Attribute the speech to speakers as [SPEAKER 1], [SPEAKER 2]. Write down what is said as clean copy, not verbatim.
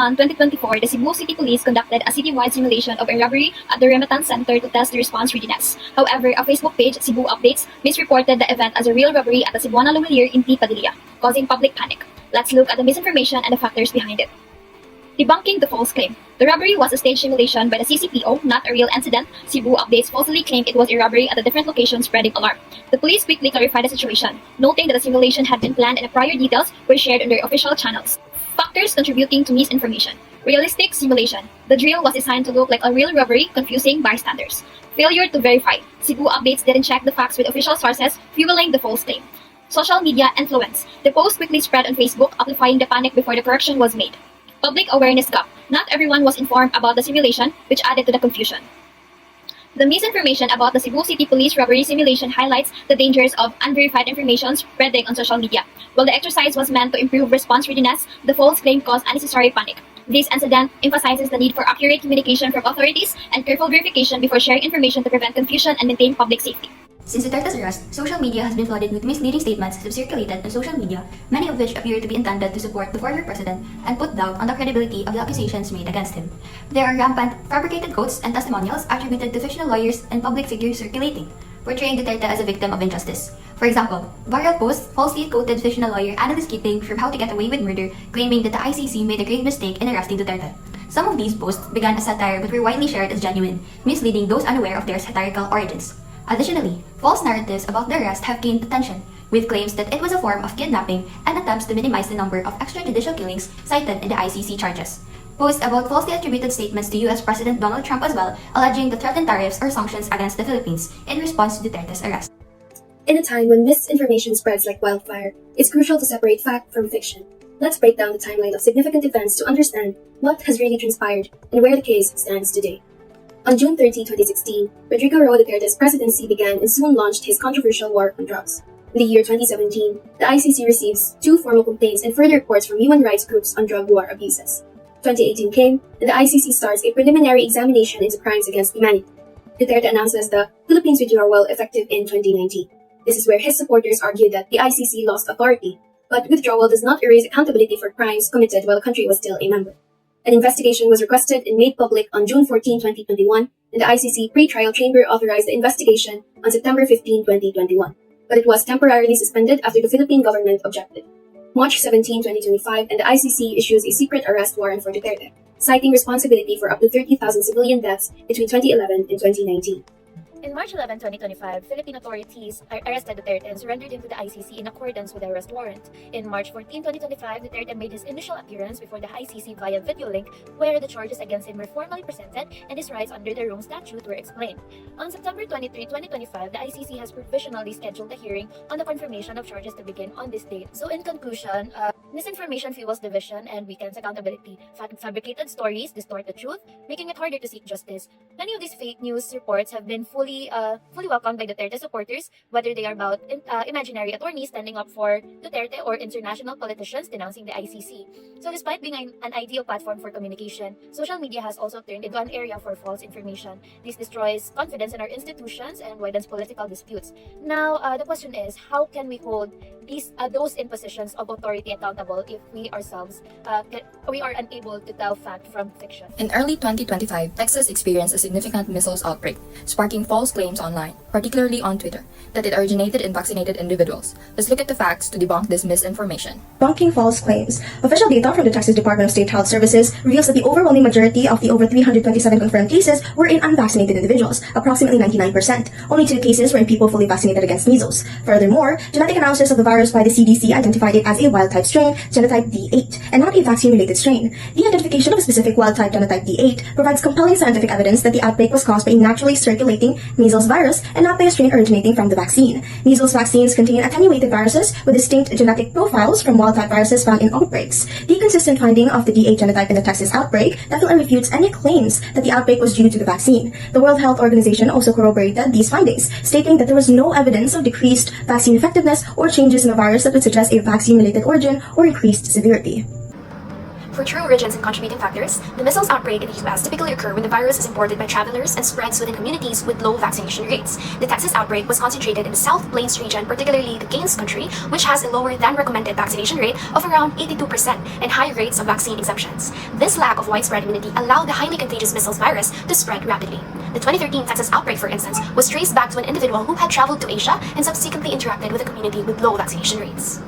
[SPEAKER 1] 1, 2024, the Cebu City Police conducted a citywide simulation of a robbery at the Remittance Center to test the response readiness. However, a Facebook page, Cebu Updates, misreported the event as a real robbery at the Cebuana Lumilier in T. Padilla, causing public panic. Let's look at the misinformation and the factors behind it. Debunking the false claim. The robbery was a staged simulation by the CCPO, not a real incident. Cebu Updates falsely claimed it was a robbery at a different location, spreading alarm. The police quickly clarified the situation, noting that the simulation had been planned and the prior details were shared on their official channels. Factors contributing to misinformation. Realistic simulation. The drill was designed to look like a real robbery, confusing bystanders. Failure to verify. Cebu Updates didn't check the facts with official sources, fueling the false claim. Social media influence. The post quickly spread on Facebook, amplifying the panic before the correction was made. Public awareness gap. Not everyone was informed about the simulation, which added to the confusion. The misinformation about the Cebu City Police robbery simulation highlights the dangers of unverified information spreading on social media. While the exercise was meant to improve response readiness, the false claim caused unnecessary panic. This incident emphasizes the need for accurate communication from authorities and careful verification before sharing information to prevent confusion and maintain public safety.
[SPEAKER 2] Since Duterte's arrest, social media has been flooded with misleading statements that have circulated on social media, many of which appear to be intended to support the former president and put doubt on the credibility of the accusations made against him. There are rampant fabricated quotes and testimonials attributed to fictional lawyers and public figures circulating, portraying Duterte as a victim of injustice. For example, viral posts falsely quoted fictional lawyer Annalise Keating from How to Get Away with Murder, claiming that the ICC made a grave mistake in arresting Duterte. Some of these posts began as satire but were widely shared as genuine, misleading those unaware of their satirical origins. Additionally, false narratives about the arrest have gained attention, with claims that it was a form of kidnapping and attempts to minimize the number of extrajudicial killings cited in the ICC charges. Posts about falsely attributed statements to US President Donald Trump as well, alleging the threatened tariffs or sanctions against the Philippines in response to Duterte's arrest.
[SPEAKER 3] In a time when misinformation spreads like wildfire, it's crucial to separate fact from fiction. Let's break down the timeline of significant events to understand what has really transpired and where the case stands today. On June 30, 2016, Rodrigo Roa Duterte's presidency began and soon launched his controversial war on drugs. In the year 2017, the ICC receives 2 formal complaints and further reports from human rights groups on drug war abuses. 2018 came, and the ICC starts a preliminary examination into crimes against humanity. Duterte announces the Philippines withdrawal effective in 2019. This is where his supporters argued that the ICC lost authority, but withdrawal does not erase accountability for crimes committed while the country was still a member. An investigation was requested and made public on June 14, 2021, and the ICC pre-trial chamber authorized the investigation on September 15, 2021, but it was temporarily suspended after the Philippine government objected. March 17, 2025, and the ICC issues a secret arrest warrant for Duterte, citing responsibility for up to 30,000 civilian deaths between 2011 and 2019.
[SPEAKER 4] In March 11, 2025, Philippine authorities arrested Duterte and surrendered him to the ICC in accordance with the arrest warrant. In March 14, 2025, Duterte made his initial appearance before the ICC via video link, where the charges against him were formally presented and his rights under the Rome Statute were explained. On September 23, 2025, the ICC has provisionally scheduled a hearing on the confirmation of charges to begin on this date. So in conclusion, misinformation fuels division and weakens accountability. Fabricated stories distort the truth, making it harder to seek justice. Many of these fake news reports have been fully welcomed by Duterte supporters, whether they are about imaginary attorneys standing up for Duterte or international politicians denouncing the ICC. So despite being an ideal platform for communication, social media has also turned into an area for false information. This destroys confidence in our institutions and widens political disputes. Now, the question is, how can we hold those in positions of authority accountable if we ourselves we are unable to tell fact from fiction?
[SPEAKER 5] In early 2025, Texas experienced a significant measles outbreak, sparking false claims online, particularly on Twitter, that it originated in vaccinated individuals. Let's look at the facts to debunk this misinformation.
[SPEAKER 6] Debunking false claims. Official data from the Texas Department of State Health Services reveals that the overwhelming majority of the over 327 confirmed cases were in unvaccinated individuals, approximately 99%. Only 2 cases were in people fully vaccinated against measles. Furthermore, genetic analysis of the virus by the CDC identified it as a wild-type strain, genotype D8, and not a vaccine-related strain. The identification of a specific wild-type genotype D8 provides compelling scientific evidence that the outbreak was caused by a naturally circulating measles virus and not by a strain originating from the vaccine. Measles vaccines contain attenuated viruses with distinct genetic profiles from wild-type viruses found in outbreaks. The consistent finding of the D8 genotype in the Texas outbreak definitely refutes any claims that the outbreak was due to the vaccine. The World Health Organization also corroborated these findings, stating that there was no evidence of decreased vaccine effectiveness or changes in the virus that would suggest a vaccine-related origin or increased severity.
[SPEAKER 7] For true origins and contributing factors, the measles outbreak in the US typically occur when the virus is imported by travelers and spreads within communities with low vaccination rates. The Texas outbreak was concentrated in the South Plains region, particularly the Gaines country, which has a lower than recommended vaccination rate of around 82% and high rates of vaccine exemptions. This lack of widespread immunity allowed the highly contagious measles virus to spread rapidly. The 2013 Texas outbreak, for instance, was traced back to an individual who had traveled to Asia and subsequently interacted with a community with low vaccination rates.